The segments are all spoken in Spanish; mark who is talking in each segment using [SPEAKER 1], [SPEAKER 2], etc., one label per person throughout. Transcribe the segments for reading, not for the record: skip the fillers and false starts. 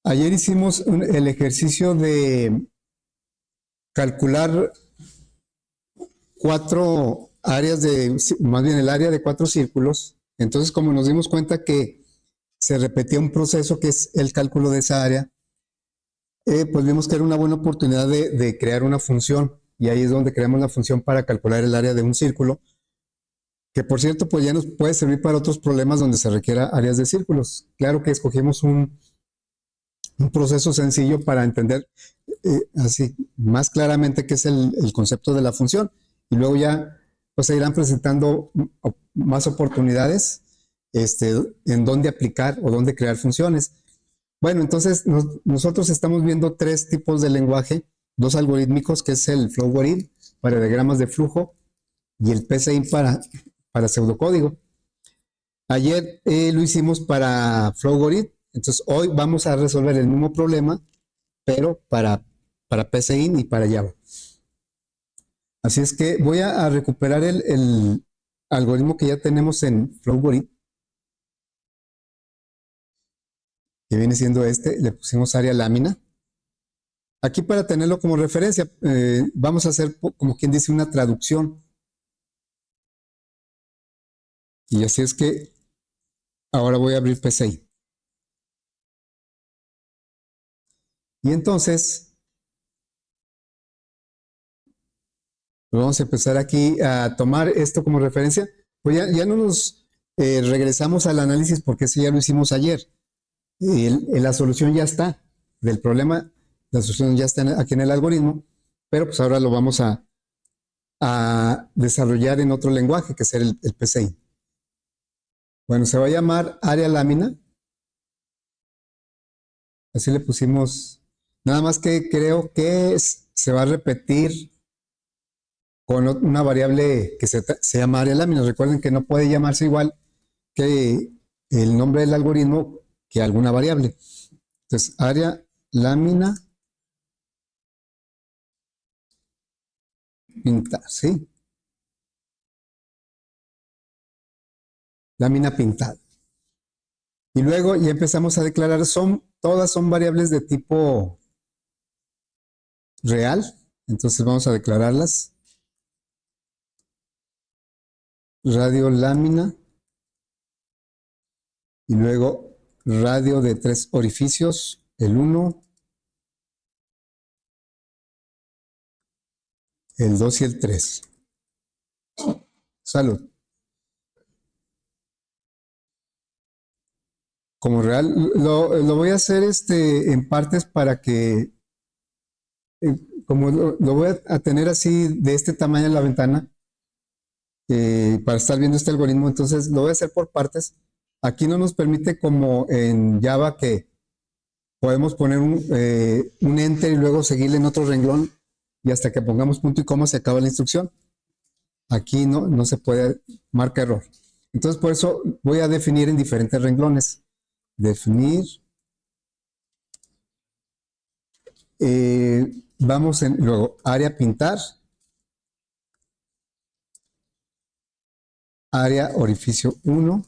[SPEAKER 1] Ayer hicimos el ejercicio de calcular cuatro áreas más bien el área de cuatro círculos. Entonces, como nos dimos cuenta que se repetía un proceso que es el cálculo de esa área, pues vimos que era una buena oportunidad de crear una función. Y ahí es donde creamos la función para calcular el área de un círculo, que por cierto, pues ya nos puede servir para otros problemas donde se requiera áreas de círculos. Claro que escogimos un proceso sencillo para entender así más claramente qué es el concepto de la función. Y luego ya pues se irán presentando más oportunidades en dónde aplicar o dónde crear funciones. Bueno, entonces nosotros estamos viendo tres tipos de lenguaje, dos algorítmicos, que es el Flowgorithm para diagramas de flujo y el PSeInt para pseudocódigo. Ayer lo hicimos para Flowgorithm, entonces hoy vamos a resolver el mismo problema, pero para PSeInt y para Java. Así es que voy a recuperar el algoritmo que ya tenemos en Flowgorithm, que viene siendo le pusimos área lámina. Aquí para tenerlo como referencia, vamos a hacer como quien dice una traducción. Y así es que ahora voy a abrir PSeInt. Y entonces, vamos a empezar aquí a tomar esto como referencia. Pues ya no nos regresamos al análisis porque ese ya lo hicimos ayer. La solución ya está del problema, la solución ya está aquí en el algoritmo, pero pues ahora lo vamos a desarrollar en otro lenguaje, que es el PSeInt. Bueno, se va a llamar área lámina, así le pusimos, nada más que creo que se va a repetir con una variable que se llama área lámina. Recuerden que no puede llamarse igual que el nombre del algoritmo que alguna variable. Entonces, área lámina pintar, ¿sí? Lámina pintada. Y luego ya empezamos a declarar, todas son variables de tipo real. Entonces vamos a declararlas. Radio lámina. Y luego radio de 3 orificios. El 1, el 2 y el 3. Salud. Como real, lo voy a hacer en partes para que, como lo voy a tener así de este tamaño en la ventana, para estar viendo este algoritmo, entonces lo voy a hacer por partes. Aquí no nos permite como en Java que podemos poner un enter y luego seguirle en otro renglón y hasta que pongamos punto y coma se acaba la instrucción. Aquí no se puede, marca error. Entonces por eso voy a definir en diferentes renglones. Definir. Vamos luego área pintar. Área orificio 1.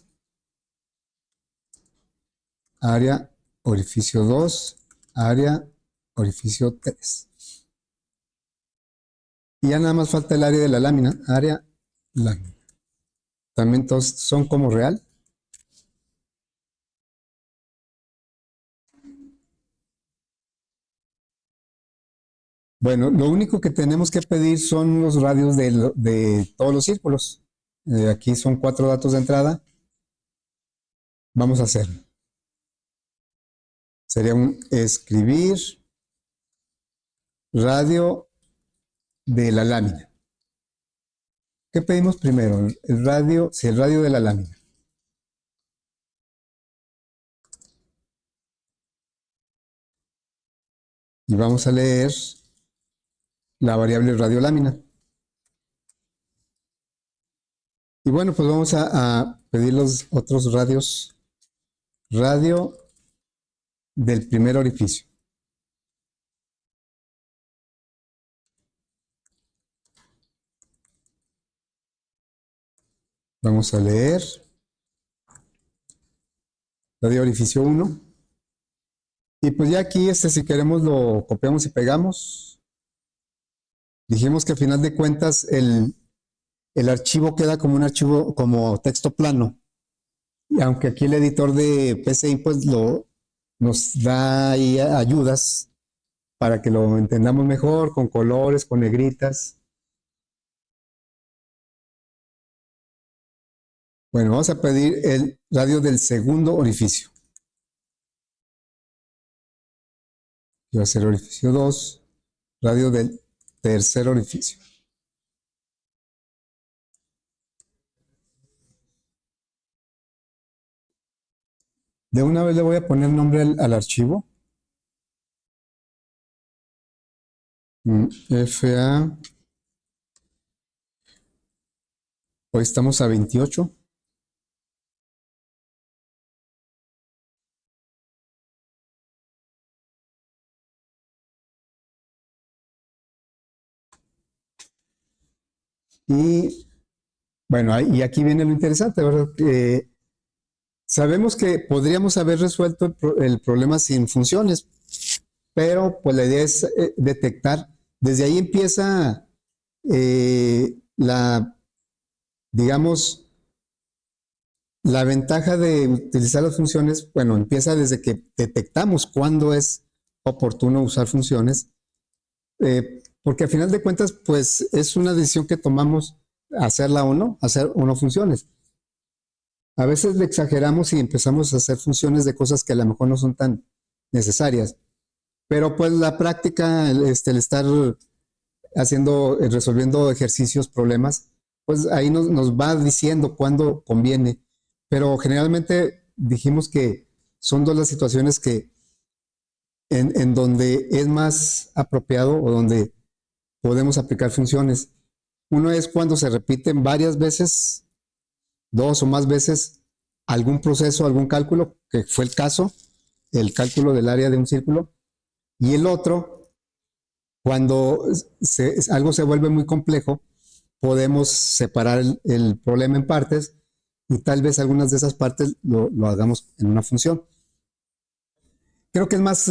[SPEAKER 1] Área orificio 2. Área orificio 3. Y ya nada más falta el área de la lámina. Área lámina. También todos son como real. Bueno, lo único que tenemos que pedir son los radios de todos los círculos. Aquí son 4 datos de entrada. Vamos a hacerlo. Sería un escribir radio de la lámina. ¿Qué pedimos primero? El radio de la lámina. Y vamos a leer la variable radio lámina. Y bueno, pues vamos a pedir los otros radios. Radio del primer orificio. Vamos a leer radio orificio 1. Y pues ya aquí, si queremos, lo copiamos y pegamos. Dijimos que al final de cuentas el archivo queda como un archivo, como texto plano. Y aunque aquí el editor de PCI pues nos da ahí ayudas para que lo entendamos mejor, con colores, con negritas. Bueno, vamos a pedir el radio del segundo orificio. Y va a ser orificio 2, radio del tercer orificio. De una vez le voy a poner nombre al archivo. FA. Hoy estamos a 28. Y bueno, y aquí viene lo interesante, ¿verdad? Sabemos que podríamos haber resuelto el problema sin funciones, pero pues la idea es detectar. Desde ahí empieza digamos, la ventaja de utilizar las funciones. Bueno, empieza desde que detectamos cuándo es oportuno usar funciones, porque al final de cuentas, pues es una decisión que tomamos, hacerla o no, hacer o no funciones. A veces le exageramos y empezamos a hacer funciones de cosas que a lo mejor no son tan necesarias, pero pues la práctica, el estar resolviendo ejercicios, problemas, pues ahí nos va diciendo cuándo conviene. Pero generalmente dijimos que son dos las situaciones que en donde es más apropiado o donde podemos aplicar funciones. Uno es cuando se repiten varias veces, dos o más veces, algún proceso, algún cálculo, que fue el caso, el cálculo del área de un círculo. Y el otro, cuando algo se vuelve muy complejo, podemos separar el problema en partes y tal vez algunas de esas partes lo hagamos en una función. Creo que es más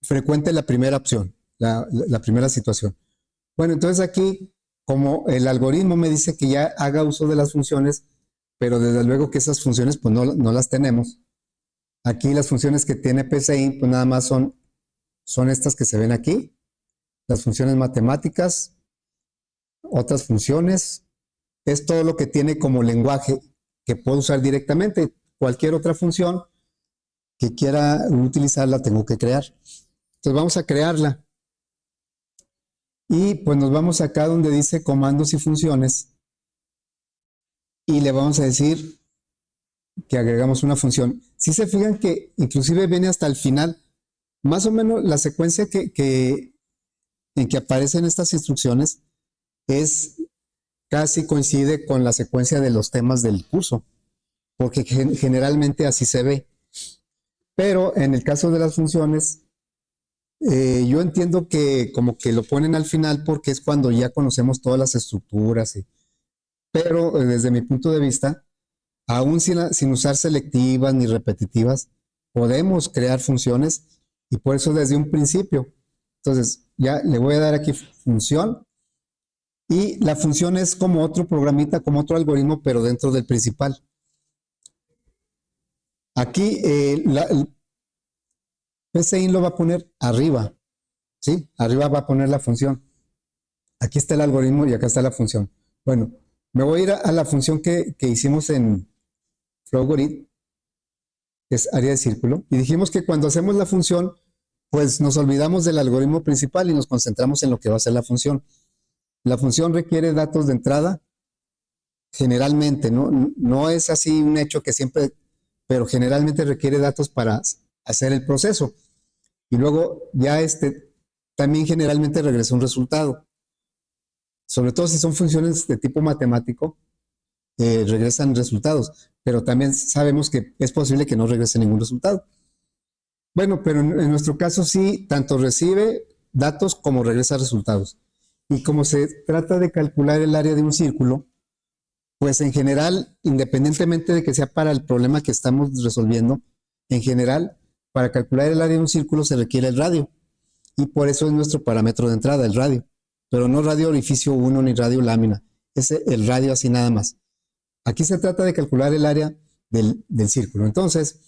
[SPEAKER 1] frecuente la primera opción, la primera situación. Bueno, entonces aquí, como el algoritmo me dice que ya haga uso de las funciones, pero desde luego que esas funciones pues no las tenemos. Aquí las funciones que tiene PCI pues nada más son estas que se ven aquí, las funciones matemáticas, otras funciones, es todo lo que tiene como lenguaje que puedo usar directamente. Cualquier otra función que quiera utilizarla tengo que crear. Entonces vamos a crearla. Y pues nos vamos acá donde dice comandos y funciones. Y le vamos a decir que agregamos una función. Si se fijan que inclusive viene hasta el final, más o menos la secuencia en que aparecen estas instrucciones casi coincide con la secuencia de los temas del curso, porque generalmente así se ve. Pero en el caso de las funciones, yo entiendo que como que lo ponen al final porque es cuando ya conocemos todas las estructuras. Pero desde mi punto de vista, aún sin usar selectivas ni repetitivas, podemos crear funciones y por eso desde un principio. Entonces, ya le voy a dar aquí función y la función es como otro programita, como otro algoritmo, pero dentro del principal. Aquí el PCI lo va a poner arriba, ¿sí? Arriba va a poner la función. Aquí está el algoritmo y acá está la función. Bueno, me voy a ir a la función que hicimos en Flowgrid, que es área de círculo, y dijimos que cuando hacemos la función, pues nos olvidamos del algoritmo principal y nos concentramos en lo que va a ser la función. La función requiere datos de entrada, generalmente, no es así un hecho que siempre, pero generalmente requiere datos para hacer el proceso. Y luego ya también generalmente regresa un resultado. Sobre todo si son funciones de tipo matemático, regresan resultados, pero también sabemos que es posible que no regrese ningún resultado. Bueno, pero en nuestro caso sí, tanto recibe datos como regresa resultados. Y como se trata de calcular el área de un círculo, Pues en general, independientemente de que sea para el problema que estamos resolviendo, en general, para calcular el área de un círculo se requiere el radio. Y por eso es nuestro parámetro de entrada, el radio. Pero no radio orificio 1 ni radio lámina. Es el radio así nada más. Aquí se trata de calcular el área del círculo. Entonces,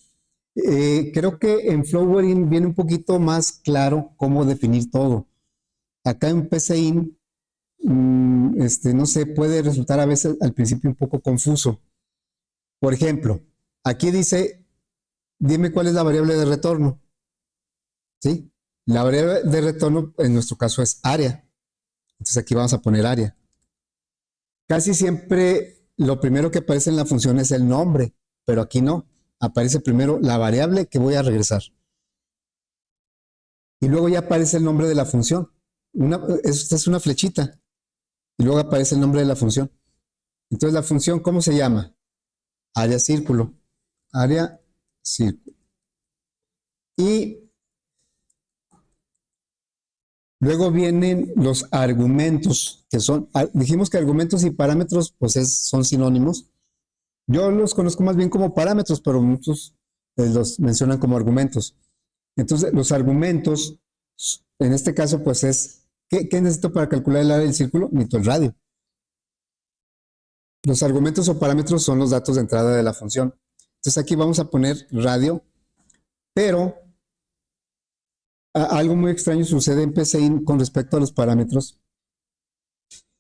[SPEAKER 1] creo que en Flowering viene un poquito más claro cómo definir todo. Acá en PCIN, no sé, puede resultar a veces al principio un poco confuso. Por ejemplo, aquí dice, dime cuál es la variable de retorno. ¿Sí? La variable de retorno en nuestro caso es área. Entonces aquí vamos a poner área. Casi siempre lo primero que aparece en la función es el nombre, pero aquí no. Aparece primero la variable que voy a regresar. Y luego ya aparece el nombre de la función. Esta es una flechita. Y luego aparece el nombre de la función. Entonces la función, ¿cómo se llama? Área círculo. Área círculo. Y luego vienen los argumentos, que son, dijimos que argumentos y parámetros pues son sinónimos. Yo los conozco más bien como parámetros, pero muchos los mencionan como argumentos. Entonces, los argumentos, en este caso, pues es, ¿qué necesito para calcular el área del círculo? Necesito el radio. Los argumentos o parámetros son los datos de entrada de la función. Entonces aquí vamos a poner radio, pero algo muy extraño sucede en PCIN con respecto a los parámetros.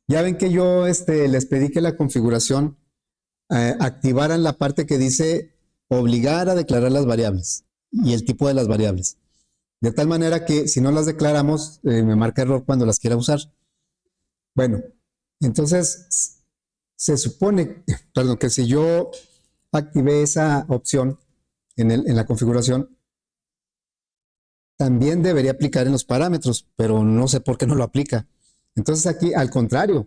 [SPEAKER 1] Ya ven que yo les pedí que la configuración activaran la parte que dice obligar a declarar las variables y el tipo de las variables. De tal manera que si no las declaramos, me marca error cuando las quiera usar. Bueno, entonces se supone, perdón, que si yo activé esa opción en la configuración, también debería aplicar en los parámetros, pero no sé por qué no lo aplica. Entonces aquí, al contrario,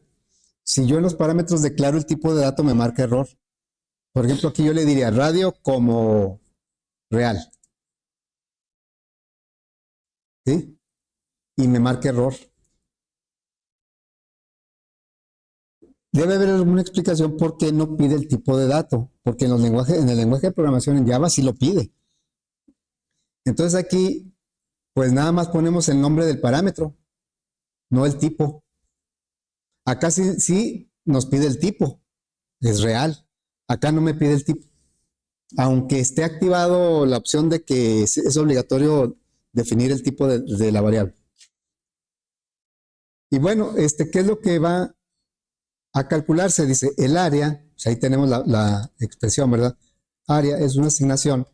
[SPEAKER 1] si yo en los parámetros declaro el tipo de dato, me marca error. Por ejemplo, aquí yo le diría radio como real. ¿Sí? Y me marca error. Debe haber alguna explicación por qué no pide el tipo de dato, porque en el lenguaje de programación en Java sí lo pide. Entonces aquí, pues nada más ponemos el nombre del parámetro, no el tipo. Acá sí nos pide el tipo, es real. Acá no me pide el tipo. Aunque esté activado la opción de que es obligatorio definir el tipo de la variable. Y bueno, ¿qué es lo que va a calcularse? Dice el área, pues ahí tenemos la expresión, ¿verdad? Área es una asignación,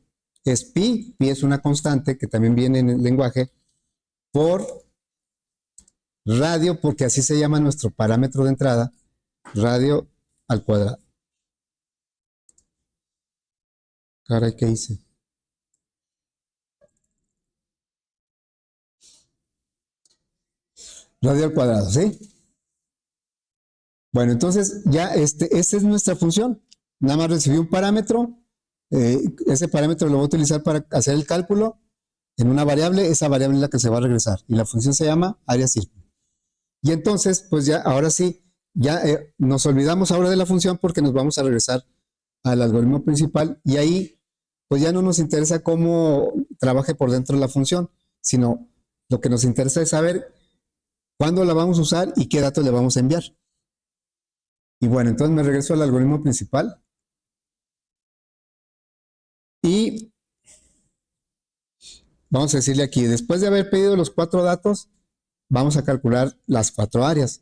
[SPEAKER 1] es pi es una constante que también viene en el lenguaje, por radio, porque así se llama nuestro parámetro de entrada, radio al cuadrado. Caray, ¿qué hice? Radio al cuadrado, ¿sí? Bueno, entonces ya esa es nuestra función. Nada más recibí un parámetro, ese parámetro lo voy a utilizar para hacer el cálculo en una variable, esa variable es la que se va a regresar y la función se llama área círculo. Y entonces, pues ya, ahora sí, ya nos olvidamos ahora de la función porque nos vamos a regresar al algoritmo principal y ahí, pues ya no nos interesa cómo trabaje por dentro de la función, sino lo que nos interesa es saber cuándo la vamos a usar y qué datos le vamos a enviar. Y bueno, entonces me regreso al algoritmo principal y vamos a decirle aquí, después de haber pedido los 4 datos, vamos a calcular las 4 áreas.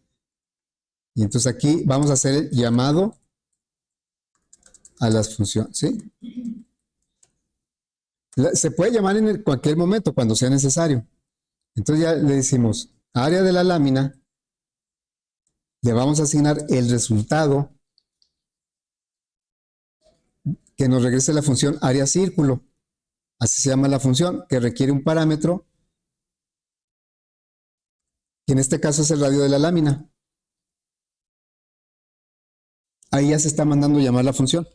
[SPEAKER 1] Y entonces aquí vamos a hacer el llamado a las funciones, ¿sí? Se puede llamar en cualquier momento, cuando sea necesario. Entonces ya le decimos, área de la lámina, le vamos a asignar el resultado que nos regrese la función área círculo. Así se llama la función, que requiere un parámetro, que en este caso es el radio de la lámina. Ahí ya se está mandando llamar la función.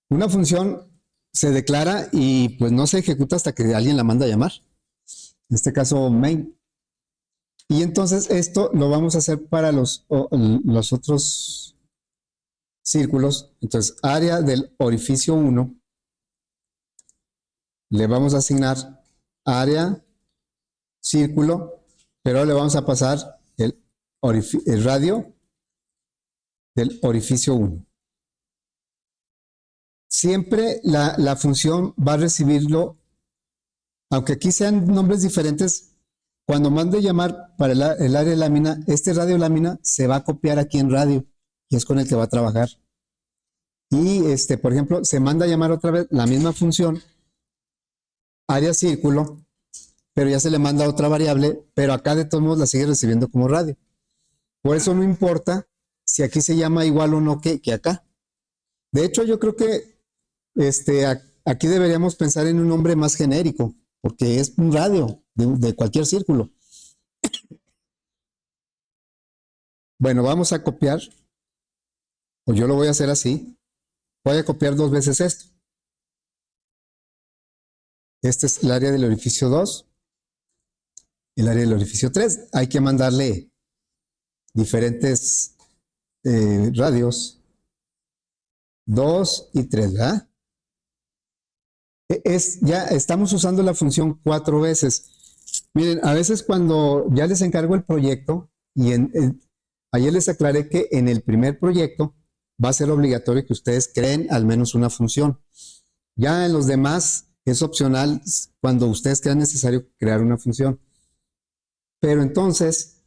[SPEAKER 1] Una función se declara y pues no se ejecuta hasta que alguien la manda a llamar. En este caso, main. Y entonces esto lo vamos a hacer para los otros círculos. Entonces, área del orificio 1, le vamos a asignar área, círculo, pero le vamos a pasar el radio del orificio 1. Siempre la función va a recibirlo, aunque aquí sean nombres diferentes, cuando mande llamar para el área de lámina, este radio lámina se va a copiar aquí en radio y es con el que va a trabajar. Y por ejemplo, se manda a llamar otra vez la misma función, área círculo, pero ya se le manda otra variable, pero acá de todos modos la sigue recibiendo como radio. Por eso no importa si aquí se llama igual o no que acá. De hecho, yo creo que aquí deberíamos pensar en un nombre más genérico, porque es un radio de cualquier círculo. Bueno, vamos a copiar, o yo lo voy a hacer así. Voy a copiar 2 veces esto. Este es el área del orificio 2, el área del orificio 3. Hay que mandarle diferentes radios, 2 y 3, ¿verdad? Ya estamos usando la función 4 veces. Miren, a veces cuando ya les encargo el proyecto, y ayer les aclaré que en el primer proyecto va a ser obligatorio que ustedes creen al menos una función. Ya en los demás es opcional cuando ustedes crean necesario crear una función. Pero entonces,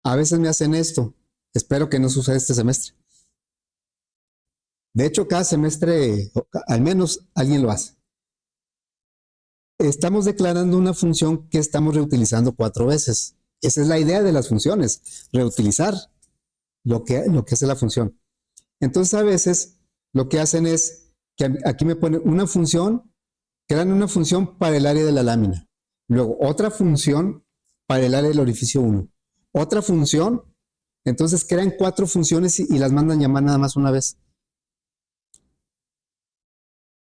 [SPEAKER 1] a veces me hacen esto. Espero que no suceda este semestre. De hecho, cada semestre, al menos alguien lo hace. Estamos declarando una función que estamos reutilizando 4 veces. Esa es la idea de las funciones, reutilizar lo que hace la función. Entonces, a veces lo que hacen es que aquí me ponen una función, crean una función para el área de la lámina. Luego, otra función para el área del orificio 1. Otra función, entonces crean 4 funciones y las mandan llamar nada más una vez.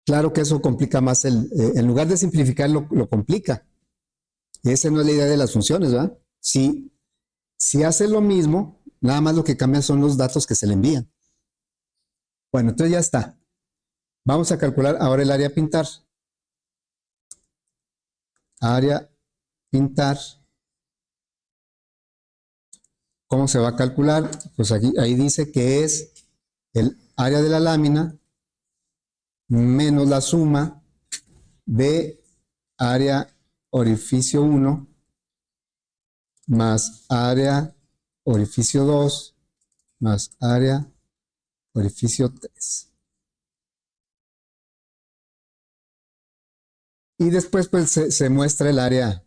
[SPEAKER 1] Claro que eso complica más, en lugar de simplificarlo, lo complica. Esa no es la idea de las funciones, ¿verdad? Si hace lo mismo, nada más lo que cambia son los datos que se le envían. Bueno, entonces ya está. Vamos a calcular ahora el área a pintar. Área pintar. ¿Cómo se va a calcular? Pues ahí dice que es el área de la lámina menos la suma de área orificio 1 más área orificio 2 más área orificio 3. Y después pues se muestra el área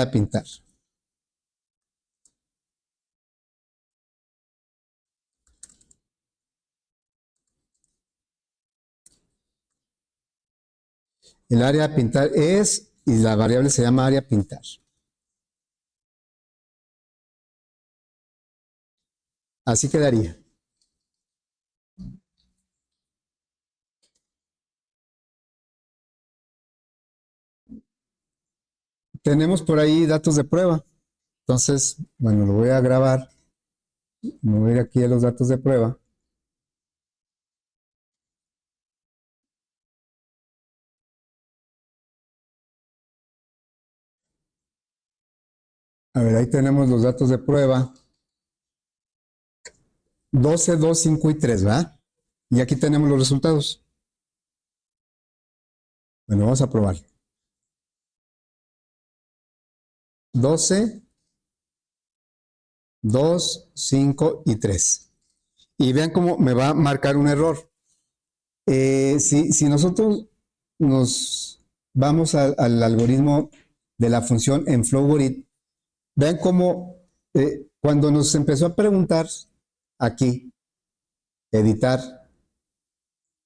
[SPEAKER 1] a pintar. El área a pintar es, y la variable se llama área a pintar. Así quedaría. Tenemos por ahí datos de prueba. Entonces, bueno, lo voy a grabar. Me voy a ir aquí a los datos de prueba. A ver, ahí tenemos los datos de prueba. 12, 2, 5 y 3, ¿verdad? Y aquí tenemos los resultados. Bueno, vamos a probar. 12, 2, 5 y 3. Y vean cómo me va a marcar un error. Si nosotros nos vamos al algoritmo de la función en Flowgrid, vean cómo cuando nos empezó a preguntar aquí, editar,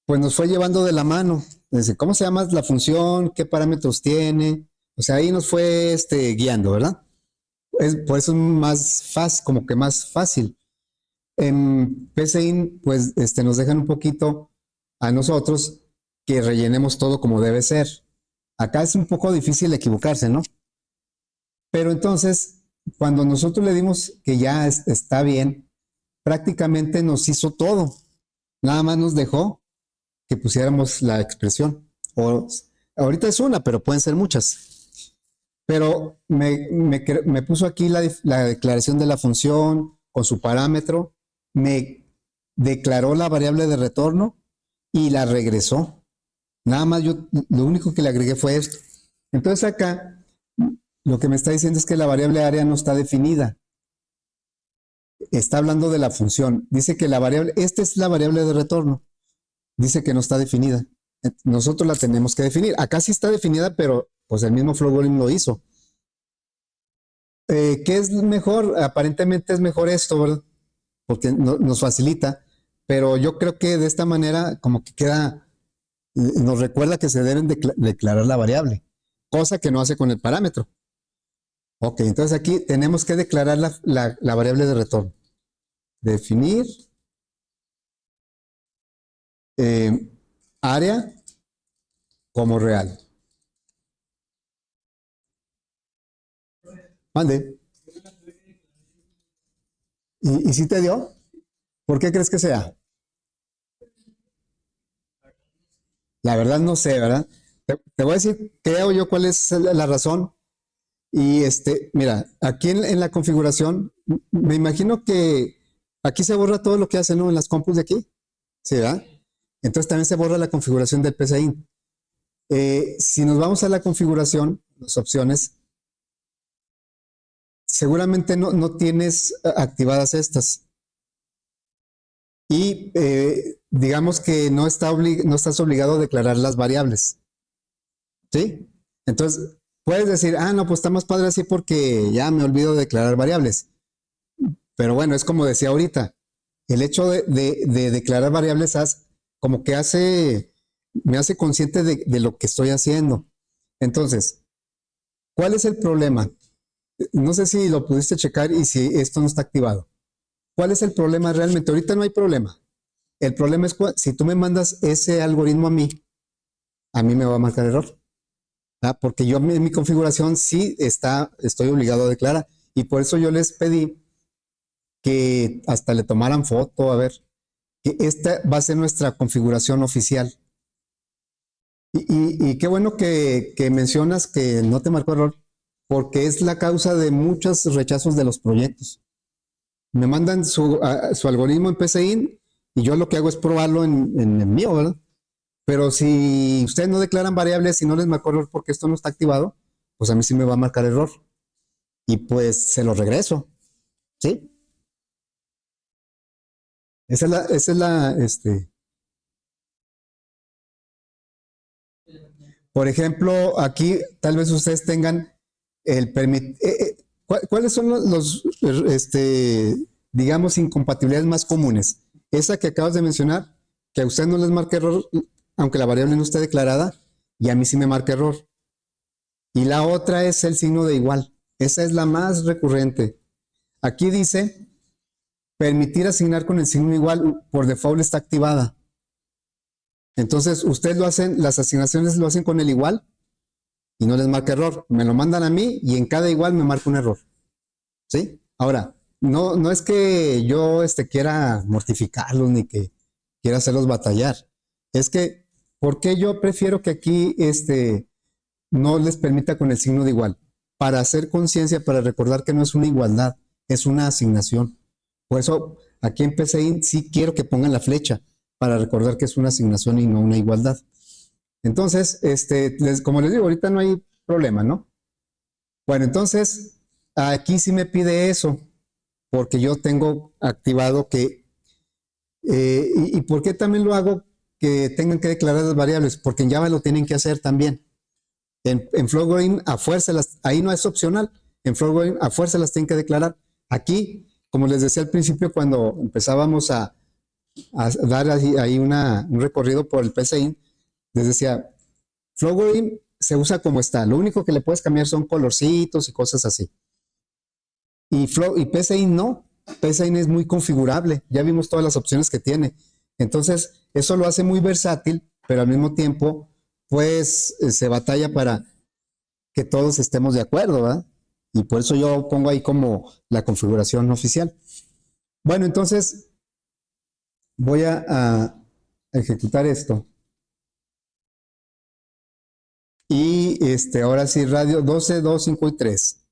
[SPEAKER 1] pues nos fue llevando de la mano. Desde cómo se llama la función, qué parámetros tiene. O sea, ahí nos fue guiando, ¿verdad? Por eso es más fácil, como que más fácil. En PCIN, pues nos dejan un poquito a nosotros que rellenemos todo como debe ser. Acá es un poco difícil equivocarse, ¿no? Pero entonces cuando nosotros le dimos que ya está bien, prácticamente nos hizo todo. Nada más nos dejó que pusiéramos la expresión. O, ahorita es una, pero pueden ser muchas. Pero me puso aquí la declaración de la función con su parámetro, me declaró la variable de retorno y la regresó. Nada más yo, lo único que le agregué fue esto. Entonces acá, lo que me está diciendo es que la variable área no está definida. Está hablando de la función. Dice que la variable, esta es la variable de retorno. Dice que no está definida. Nosotros la tenemos que definir. Acá sí está definida, pero pues el mismo Flowgorim lo hizo. ¿Qué es mejor? Aparentemente es mejor esto, ¿verdad? Porque nos facilita, pero yo creo que de esta manera como que queda, nos recuerda que se deben declarar la variable, cosa que no hace con el parámetro. Ok, entonces aquí tenemos que declarar la variable de retorno. Definir eh, área como real. Mande. ¿Y si te dio? ¿Por qué crees que sea? La verdad no sé, ¿verdad? Te voy a decir, creo yo cuál es la razón. Y mira, aquí en la configuración, me imagino que aquí se borra todo lo que hace, ¿no? En las compus de aquí. Sí, ¿verdad? Entonces también se borra la configuración del PCI. Si nos vamos a la configuración, las opciones, seguramente no tienes activadas estas. Y digamos que no estás obligado a declarar las variables. ¿Sí? Entonces, puedes decir, no, pues está más padre así porque ya me olvido de declarar variables. Pero bueno, es como decía ahorita, el hecho de declarar variables como que me hace consciente de lo que estoy haciendo. Entonces, ¿cuál es el problema? No sé si lo pudiste checar y si esto no está activado. ¿Cuál es el problema realmente? Ahorita no hay problema. El problema es si tú me mandas ese algoritmo a mí me va a marcar error. Porque yo en mi configuración sí estoy obligado a declarar. Y por eso yo les pedí que hasta le tomaran foto, a ver, que esta va a ser nuestra configuración oficial. Y qué bueno que mencionas que no te marcó error, porque es la causa de muchos rechazos de los proyectos. Me mandan su algoritmo en PCIN y yo lo que hago es probarlo en el mío, ¿verdad? Pero si ustedes no declaran variables y no les marcó error porque esto no está activado, pues a mí sí me va a marcar error. Y pues se lo regreso, ¿sí? Por ejemplo, aquí tal vez ustedes tengan el permit. ¿Cuáles son digamos, incompatibilidades más comunes? Esa que acabas de mencionar, que a usted no les marca error, aunque la variable no esté declarada, y a mí sí me marca error. Y la otra es el signo de igual. Esa es la más recurrente. Aquí dice, permitir asignar con el signo igual por default está activada. Entonces, ustedes las asignaciones lo hacen con el igual y no les marca error. Me lo mandan a mí y en cada igual me marca un error. ¿Sí? Ahora, no es que yo quiera mortificarlos ni que quiera hacerlos batallar. Es que, ¿por qué yo prefiero que aquí no les permita con el signo de igual? Para hacer conciencia, para recordar que no es una igualdad, es una asignación. Por eso, aquí en PCI sí quiero que pongan la flecha para recordar que es una asignación y no una igualdad. Entonces, como les digo, ahorita no hay problema, ¿no? Bueno, entonces, aquí sí me pide eso, porque yo tengo activado y ¿por qué también lo hago que tengan que declarar las variables? Porque en Java lo tienen que hacer también. En Flowgorim a fuerza ahí no es opcional, en Flowgorim a fuerza las tienen que declarar. Aquí, como les decía al principio, cuando empezábamos a dar ahí un recorrido por el PCI, les decía, Flowgorim se usa como está. Lo único que le puedes cambiar son colorcitos y cosas así. Y PCI no. PCI es muy configurable. Ya vimos todas las opciones que tiene. Entonces, eso lo hace muy versátil, pero al mismo tiempo, pues se batalla para que todos estemos de acuerdo, ¿verdad? Y por eso yo pongo ahí como la configuración oficial. Bueno, entonces voy a ejecutar esto. Y ahora sí, radio 12, 2, 5 y 3.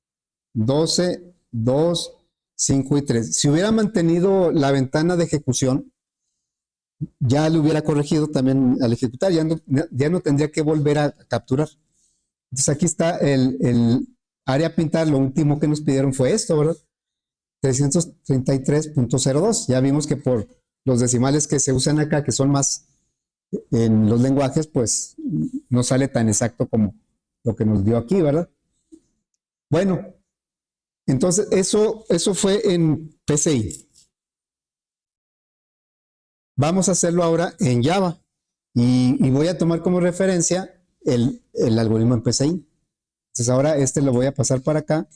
[SPEAKER 1] 12, 2, 5 y 3. Si hubiera mantenido la ventana de ejecución, ya lo hubiera corregido también al ejecutar, ya no tendría que volver a capturar. Entonces aquí está el área pintar, lo último que nos pidieron fue esto, ¿verdad? 333.02. Ya vimos que por los decimales que se usan acá, que son más en los lenguajes, pues no sale tan exacto como lo que nos dio aquí, ¿verdad? Bueno, entonces eso fue en PCI. Vamos a hacerlo ahora en Java y voy a tomar como referencia el algoritmo en PCI. Entonces ahora lo voy a pasar para acá,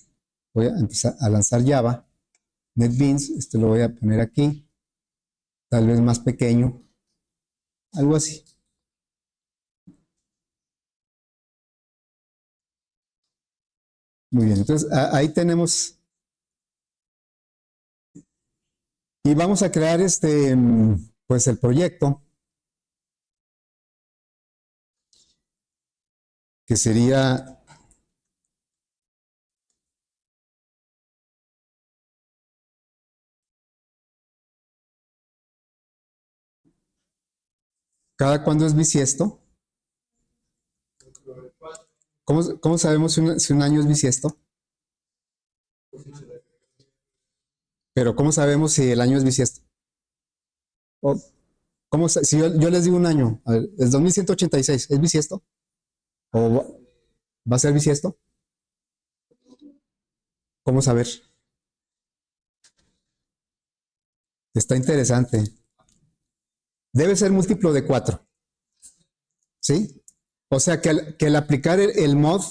[SPEAKER 1] voy a empezar a lanzar Java, NetBeans, lo voy a poner aquí, tal vez más pequeño, algo así. Muy bien, entonces ahí tenemos, y vamos a crear pues el proyecto, que sería cada cuándo es bisiesto. ¿Cómo sabemos si un año es bisiesto? Pero ¿cómo sabemos si el año es bisiesto? O, si yo les digo un año, a ver, es 2186, ¿es bisiesto? ¿O va a ser bisiesto? ¿Cómo saber? Está interesante. Debe ser múltiplo de 4, ¿sí? O sea que al aplicar el mod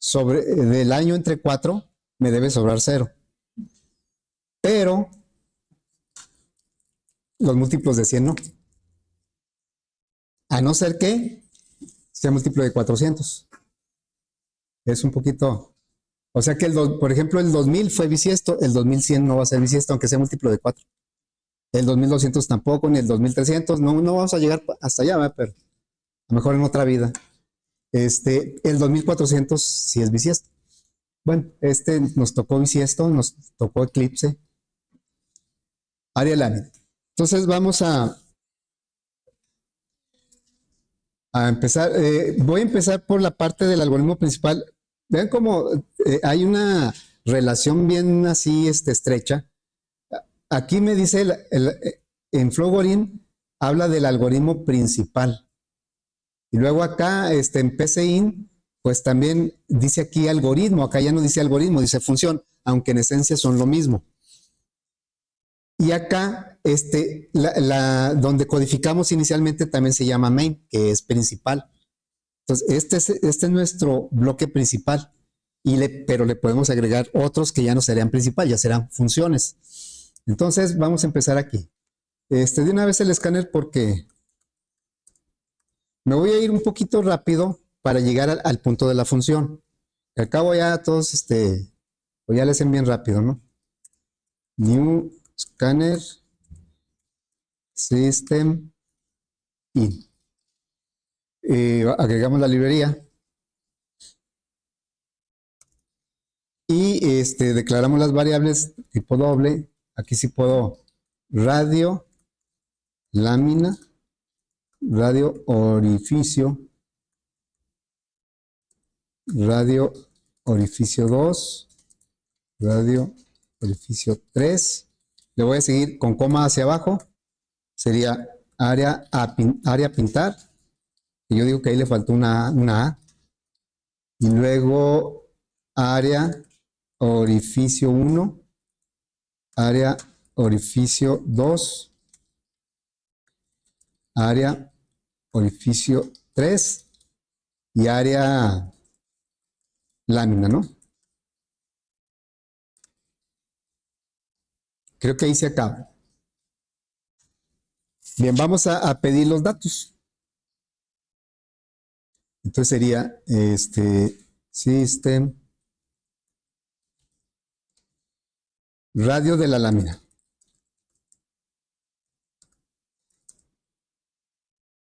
[SPEAKER 1] del año entre 4, me debe sobrar 0. Pero los múltiplos de 100 no. A no ser que sea múltiplo de 400. Es un poquito. O sea que, por ejemplo, el 2000 fue bisiesto, el 2100 no va a ser bisiesto, aunque sea múltiplo de 4. El 2200 tampoco, ni el 2300, no vamos a llegar hasta allá, ¿verdad? Pero a lo mejor en otra vida. El 2400 sí es bisiesto. Bueno, nos tocó bisiesto, nos tocó eclipse. Área lámina. Entonces vamos a empezar. Voy a empezar por la parte del algoritmo principal. Vean cómo hay una relación bien así estrecha. Aquí me dice, en Flogorin habla del algoritmo principal. Y luego acá, en PCIN, pues también dice aquí algoritmo. Acá ya no dice algoritmo, dice función, aunque en esencia son lo mismo. Y acá, donde codificamos inicialmente también se llama main, que es principal. Entonces, este es nuestro bloque principal, pero le podemos agregar otros que ya no serían principal, ya serán funciones. Entonces, vamos a empezar aquí. De una vez el escáner porque me voy a ir un poquito rápido para llegar al punto de la función. Al cabo ya todos, pues ya le hacen bien rápido, ¿no? New Scanner System In. Agregamos la librería y declaramos las variables tipo doble. Aquí sí puedo radio, lámina, radio orificio, radio orificio 2, radio orificio 3. Le voy a seguir con coma hacia abajo. Sería área pintar. Y yo digo que ahí le faltó una A. Y luego área orificio 1, área orificio 2, área orificio 3 y área lámina, ¿no? Creo que ahí se acaba. Bien, vamos a pedir los datos. Entonces sería system radio de la lámina.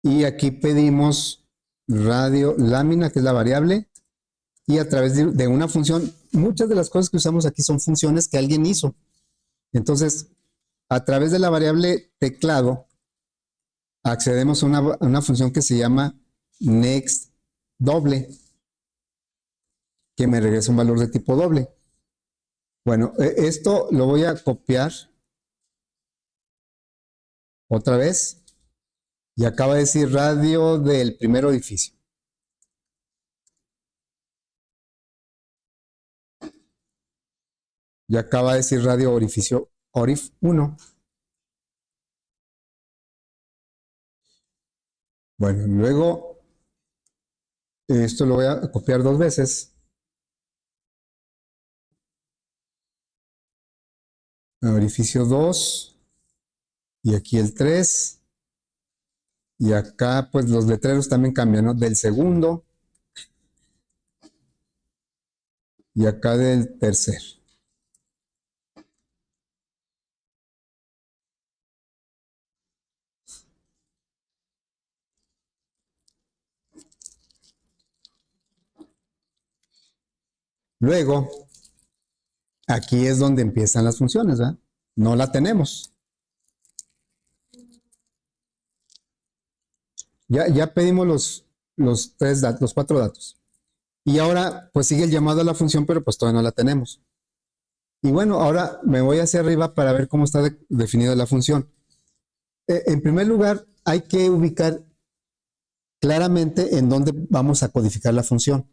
[SPEAKER 1] Y aquí pedimos radio lámina, que es la variable, y a través de una función, muchas de las cosas que usamos aquí son funciones que alguien hizo. Entonces, a través de la variable teclado, accedemos a una función que se llama next doble, que me regresa un valor de tipo doble. Bueno, esto lo voy a copiar otra vez, y acaba de decir radio del primer orificio. Y acaba de decir radio orificio orif 1. Bueno, luego esto lo voy a copiar 2 veces. Orificio 2. Y aquí el 3. Y acá pues los letreros también cambian, ¿no? Del segundo. Y acá del tercer. Luego, aquí es donde empiezan las funciones, ¿verdad? No la tenemos. Ya pedimos los 4 datos. Y ahora, pues sigue el llamado a la función, pero pues todavía no la tenemos. Y bueno, ahora me voy hacia arriba para ver cómo está definida la función. En primer lugar, hay que ubicar claramente en dónde vamos a codificar la función.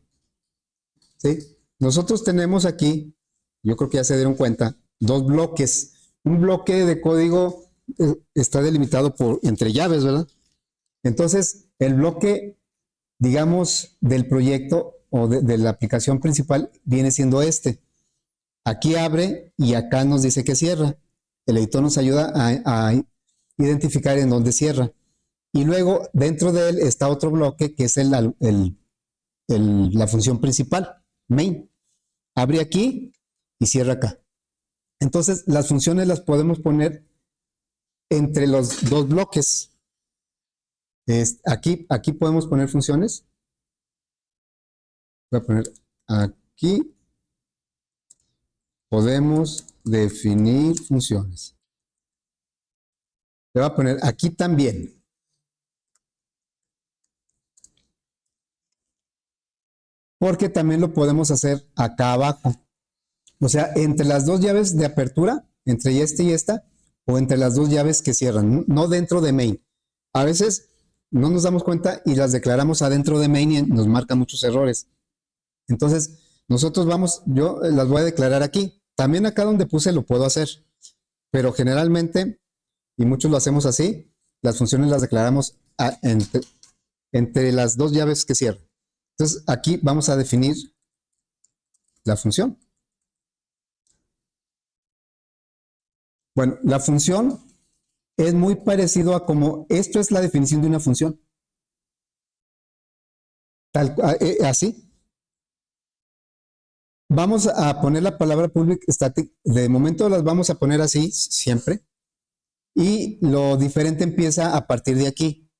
[SPEAKER 1] ¿Sí? Nosotros tenemos aquí, yo creo que ya se dieron cuenta, 2 bloques. Un bloque de código está delimitado entre llaves, ¿verdad? Entonces, el bloque, digamos, del proyecto o de la aplicación principal viene siendo este. Aquí abre y acá nos dice que cierra. El editor nos ayuda a identificar en dónde cierra. Y luego, dentro de él está otro bloque que es la función principal, main. Abre aquí y cierra acá. Entonces, las funciones las podemos poner entre los 2 bloques. Aquí podemos poner funciones. Voy a poner aquí. Podemos definir funciones. Le voy a poner aquí también. Porque también lo podemos hacer acá abajo. O sea, entre las 2 llaves de apertura, entre esta y esta, o entre las 2 llaves que cierran, no dentro de main. A veces no nos damos cuenta y las declaramos adentro de main y nos marca muchos errores. Entonces, nosotros yo las voy a declarar aquí. También acá donde puse lo puedo hacer, pero generalmente, y muchos lo hacemos así, las funciones las declaramos entre las 2 llaves que cierran. Entonces, aquí vamos a definir la función. Bueno, la función es muy parecido a como esto es la definición de una función. Así. Vamos a poner la palabra public static. De momento las vamos a poner así siempre. Y lo diferente empieza a partir de aquí.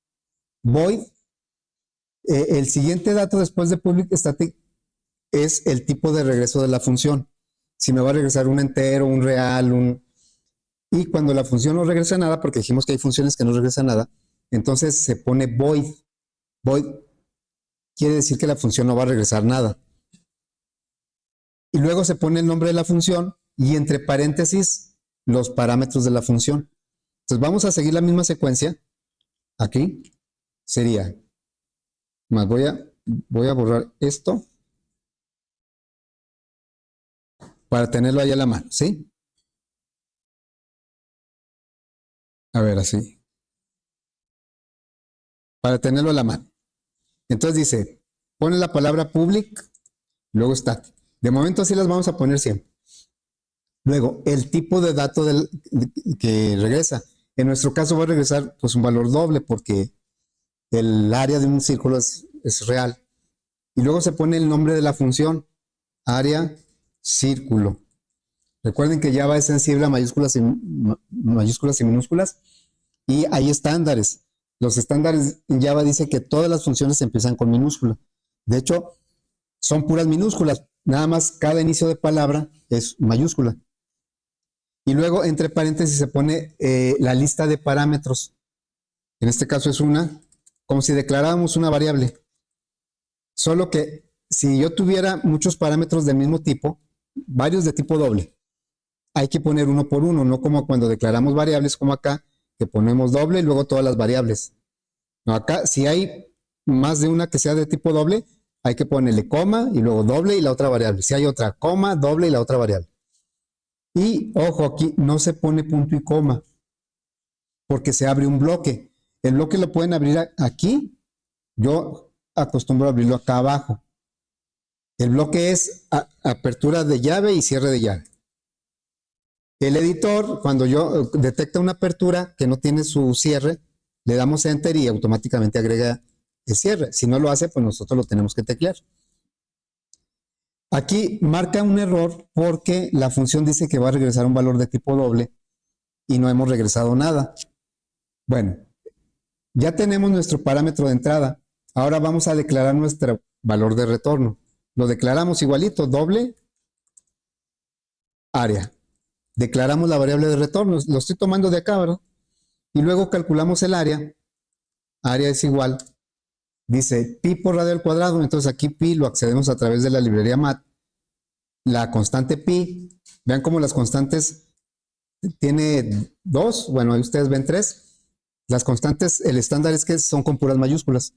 [SPEAKER 1] Void. El siguiente dato después de public static es el tipo de regreso de la función. Si me va a regresar un entero, un real, y cuando la función no regresa nada, porque dijimos que hay funciones que no regresan nada, entonces se pone void. Void quiere decir que la función no va a regresar nada. Y luego se pone el nombre de la función y entre paréntesis los parámetros de la función. Entonces vamos a seguir la misma secuencia. Aquí sería, más voy a borrar esto para tenerlo ahí a la mano, ¿sí? A ver, así. Para tenerlo a la mano. Entonces dice, pone la palabra public, luego static. De momento así las vamos a poner siempre. Luego, el tipo de dato que regresa. En nuestro caso va a regresar pues un valor doble porque el área de un círculo es real. Y luego se pone el nombre de la función, área círculo. Recuerden que Java es sensible a mayúsculas y minúsculas y hay estándares. Los estándares en Java dicen que todas las funciones empiezan con minúscula. De hecho, son puras minúsculas. Nada más cada inicio de palabra es mayúscula. Y luego entre paréntesis se pone la lista de parámetros. En este caso es como si declaráramos una variable. Solo que si yo tuviera muchos parámetros del mismo tipo, varios de tipo doble, hay que poner uno por uno, no como cuando declaramos variables como acá, que ponemos doble y luego todas las variables. No, acá si hay más de una que sea de tipo doble, hay que ponerle coma y luego doble y la otra variable. Si hay otra, coma, doble y la otra variable. Y ojo, aquí no se pone punto y coma, porque se abre un bloque. El bloque lo pueden abrir aquí. Yo acostumbro a abrirlo acá abajo. El bloque es apertura de llave y cierre de llave. El editor, cuando yo detecta una apertura que no tiene su cierre, le damos enter y automáticamente agrega el cierre. Si no lo hace, pues nosotros lo tenemos que teclear. Aquí marca un error porque la función dice que va a regresar un valor de tipo doble y no hemos regresado nada. Bueno, ya tenemos nuestro parámetro de entrada. Ahora vamos a declarar nuestro valor de retorno. Lo declaramos igualito, doble área. Declaramos la variable de retorno. Lo estoy tomando de acá, ¿verdad? Y luego calculamos el área. Área es igual. Dice pi por radio al cuadrado. Entonces aquí pi lo accedemos a través de la librería mat. La constante pi. Vean cómo las constantes tiene 2. Bueno, ahí ustedes ven 3. Las constantes, el estándar es que son con puras mayúsculas.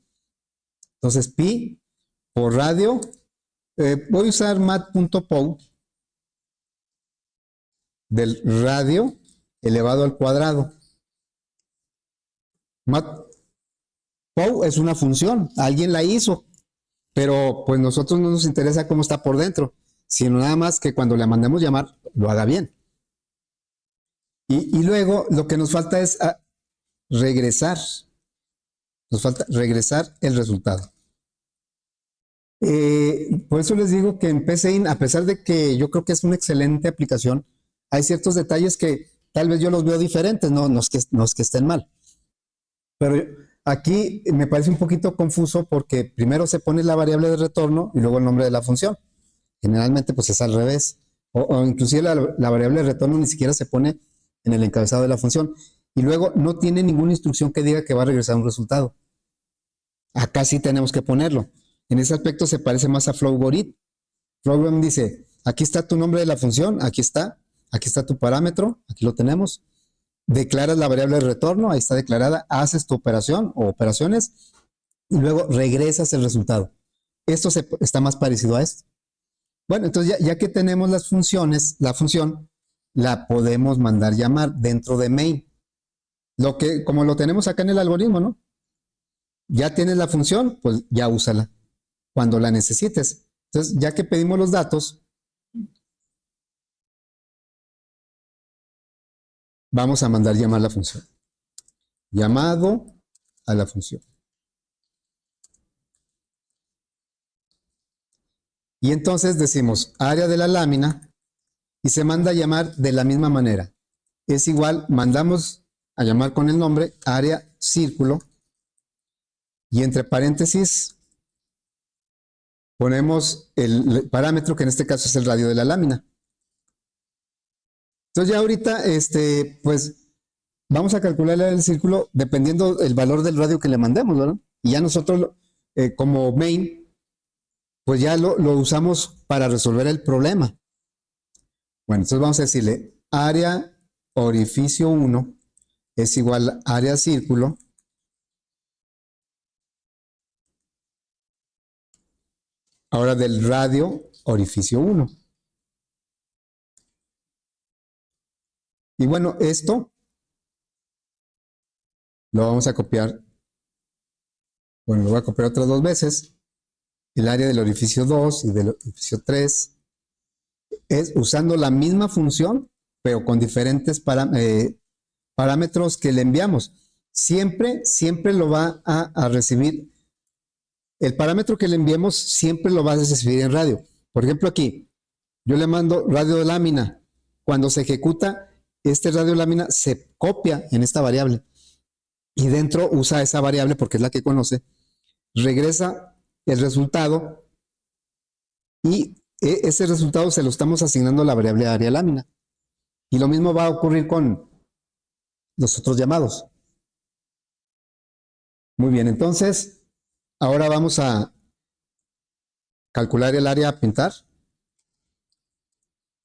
[SPEAKER 1] Entonces pi por radio. Voy a usar mat.pow del radio elevado al cuadrado. Mat.pow es una función, alguien la hizo, pero pues nosotros no nos interesa cómo está por dentro, sino nada más que cuando le mandemos llamar lo haga bien. Y luego lo que nos falta es regresar. Nos falta regresar el resultado. Por eso les digo que en PCIN, a pesar de que yo creo que es una excelente aplicación, hay ciertos detalles que tal vez yo los veo diferentes, no es que estén mal. Pero aquí me parece un poquito confuso porque primero se pone la variable de retorno y luego el nombre de la función. Generalmente pues es al revés. O inclusive la variable de retorno ni siquiera se pone en el encabezado de la función. Y luego no tiene ninguna instrucción que diga que va a regresar un resultado. Acá sí tenemos que ponerlo. En ese aspecto se parece más a Flowgorit. Flowgorit dice, aquí está tu nombre de la función, aquí está tu parámetro, aquí lo tenemos. Declaras la variable de retorno, ahí está declarada, haces tu operación o operaciones y luego regresas el resultado. Esto está más parecido a esto. Bueno, entonces ya que tenemos las funciones, la función la podemos mandar llamar dentro de main. Como lo tenemos acá en el algoritmo, ¿no? Ya tienes la función, pues ya úsala cuando la necesites. Entonces, ya que pedimos los datos, vamos a mandar llamar la función. Llamado a la función. Y entonces decimos área de la lámina y se manda a llamar de la misma manera. Es igual, mandamos a llamar con el nombre área círculo y entre paréntesis ponemos el parámetro que en este caso es el radio de la lámina. Entonces ya ahorita, pues vamos a calcular el círculo dependiendo del valor del radio que le mandemos, ¿verdad? Y ya nosotros como main, pues ya lo usamos para resolver el problema. Bueno, entonces vamos a decirle área orificio 1 es igual a área círculo ahora del radio orificio 1. Y bueno, esto lo vamos a copiar. Bueno, lo voy a copiar otras 2 veces. El área del orificio 2 y del orificio 3 es usando la misma función, pero con diferentes parámetros que le enviamos. Siempre lo va a recibir. El parámetro que le enviemos siempre lo va a recibir en radio. Por ejemplo, aquí, yo le mando radio de lámina. Cuando se ejecuta, este radio lámina se copia en esta variable y dentro usa esa variable porque es la que conoce, regresa el resultado y ese resultado se lo estamos asignando a la variable área lámina. Y lo mismo va a ocurrir con los otros llamados. Muy bien, entonces ahora vamos a calcular el área a pintar.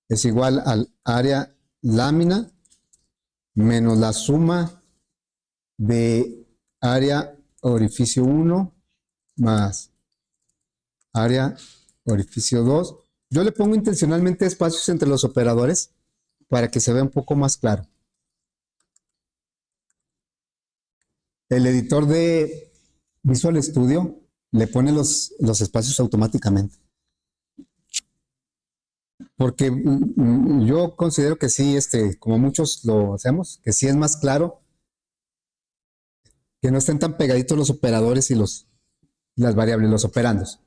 [SPEAKER 1] Es igual al área lámina menos la suma de área orificio 1 más área orificio 2. Yo le pongo intencionalmente espacios entre los operadores para que se vea un poco más claro. El editor de Visual Studio le pone los espacios automáticamente. Porque yo considero que sí, como muchos lo hacemos, que sí es más claro que no estén tan pegaditos los operadores y las variables, los operandos.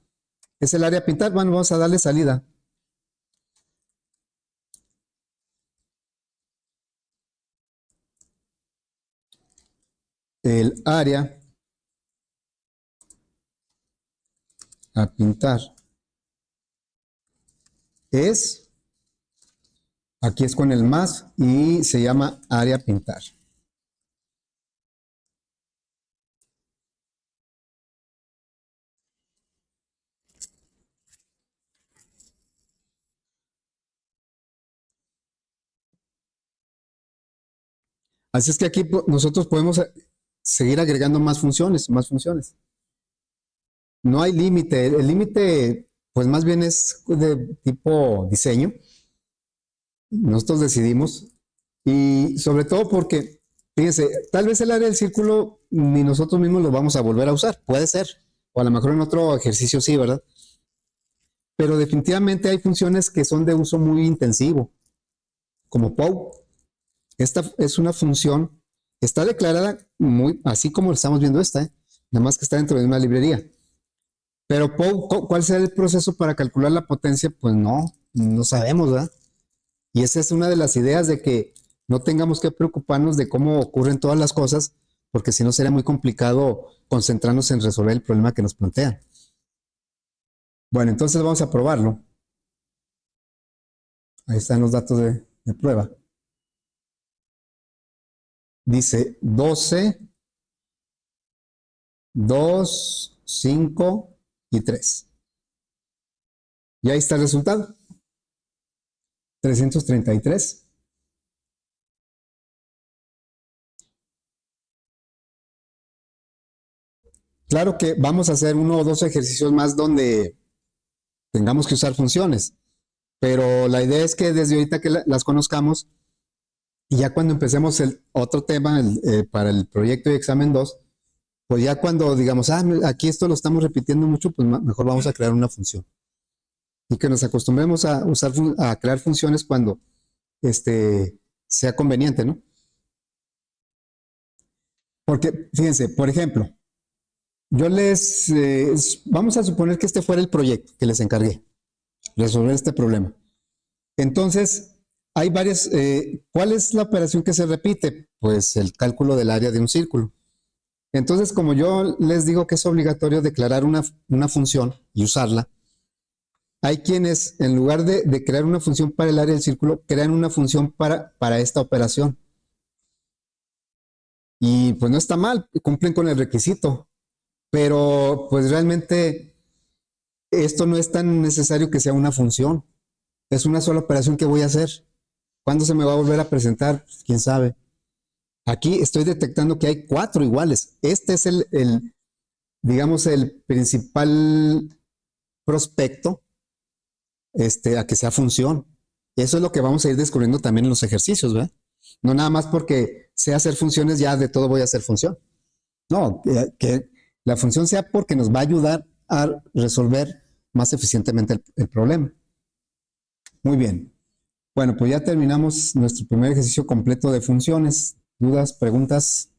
[SPEAKER 1] Es el área a pintar. Bueno, vamos a darle salida. El área a pintar es, aquí es con el más y se llama área a pintar. Así es que aquí nosotros podemos seguir agregando más funciones, más funciones. No hay límite. El límite, pues más bien es de tipo diseño. Nosotros decidimos. Y sobre todo porque, fíjense, tal vez el área del círculo ni nosotros mismos lo vamos a volver a usar. Puede ser. O a lo mejor en otro ejercicio sí, ¿verdad? Pero definitivamente hay funciones que son de uso muy intensivo, como POW. Esta es una función, está declarada muy, así como estamos viendo esta, nada más que está dentro de una librería. Pero POW, ¿cuál será el proceso para calcular la potencia? Pues no sabemos, ¿verdad? Y esa es una de las ideas de que no tengamos que preocuparnos de cómo ocurren todas las cosas, porque si no sería muy complicado concentrarnos en resolver el problema que nos plantean. Bueno, entonces vamos a probarlo. Ahí están los datos de prueba. Dice 12, 2, 5 y 3. Y ahí está el resultado. 333. Claro que vamos a hacer uno o dos ejercicios más donde tengamos que usar funciones, pero la idea es que desde ahorita que las conozcamos y ya cuando empecemos el otro tema para el proyecto de examen 2, pues ya cuando digamos, aquí esto lo estamos repitiendo mucho, pues mejor vamos a crear una función. Y que nos acostumbremos a usar, a crear funciones cuando sea conveniente, ¿no? Porque, fíjense, por ejemplo, yo vamos a suponer que este fuera el proyecto que les encargué, resolver este problema. Entonces, hay varias, ¿cuál es la operación que se repite? Pues el cálculo del área de un círculo. Entonces, como yo les digo que es obligatorio declarar una función y usarla, hay quienes, en lugar de crear una función para el área del círculo, crean una función para esta operación. Y pues no está mal, cumplen con el requisito, pero pues realmente esto no es tan necesario que sea una función. Es una sola operación que voy a hacer. ¿Cuándo se me va a volver a presentar? Pues, quién sabe. Aquí estoy detectando que hay 4 iguales. Este es digamos, el principal prospecto a que sea función. Eso es lo que vamos a ir descubriendo también en los ejercicios, ¿verdad? No nada más porque sé hacer funciones, ya de todo voy a hacer función. No, que la función sea porque nos va a ayudar a resolver más eficientemente el problema. Muy bien. Bueno, pues ya terminamos nuestro primer ejercicio completo de funciones. ¿Dudas, preguntas?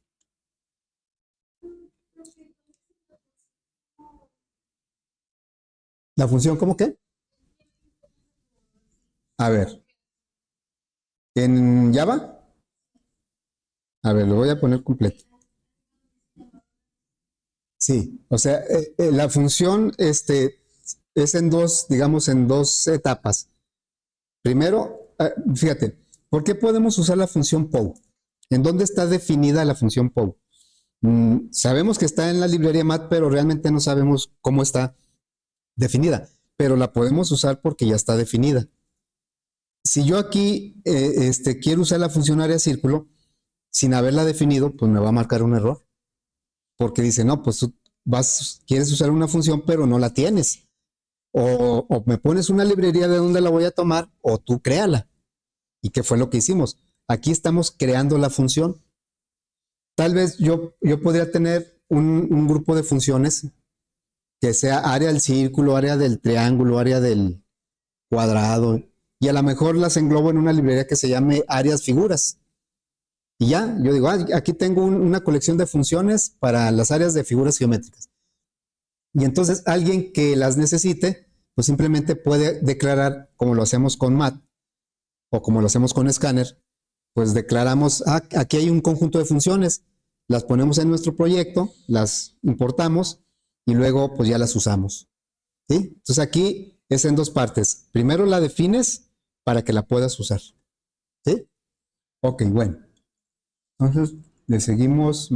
[SPEAKER 1] ¿La función cómo qué? A ver. En Java, a ver, lo voy a poner completo. Sí, o sea, la función es en dos, digamos, en dos etapas. Primero, fíjate, ¿por qué podemos usar la función POW? ¿En dónde está definida la función POW? Sabemos que está en la librería MAT, pero realmente no sabemos cómo está definida, pero la podemos usar porque ya está definida. Si yo aquí quiero usar la función área círculo sin haberla definido, pues me va a marcar un error, porque dice, no, pues tú quieres usar una función, pero no la tienes. O me pones una librería de donde la voy a tomar, o tú créala. ¿Y qué fue lo que hicimos? Aquí estamos creando la función. Tal vez yo podría tener un grupo de funciones que sea área del círculo, área del triángulo, área del cuadrado, y a lo mejor las englobo en una librería que se llame áreas figuras. Y ya, yo digo, aquí tengo una colección de funciones para las áreas de figuras geométricas. Y entonces alguien que las necesite, pues simplemente puede declarar, como lo hacemos con MAT o como lo hacemos con Scanner, pues declaramos, aquí hay un conjunto de funciones, las ponemos en nuestro proyecto, las importamos y luego pues ya las usamos. ¿Sí? Entonces aquí es en dos partes. Primero la defines para que la puedas usar. ¿Sí? Ok, bueno. Entonces le seguimos.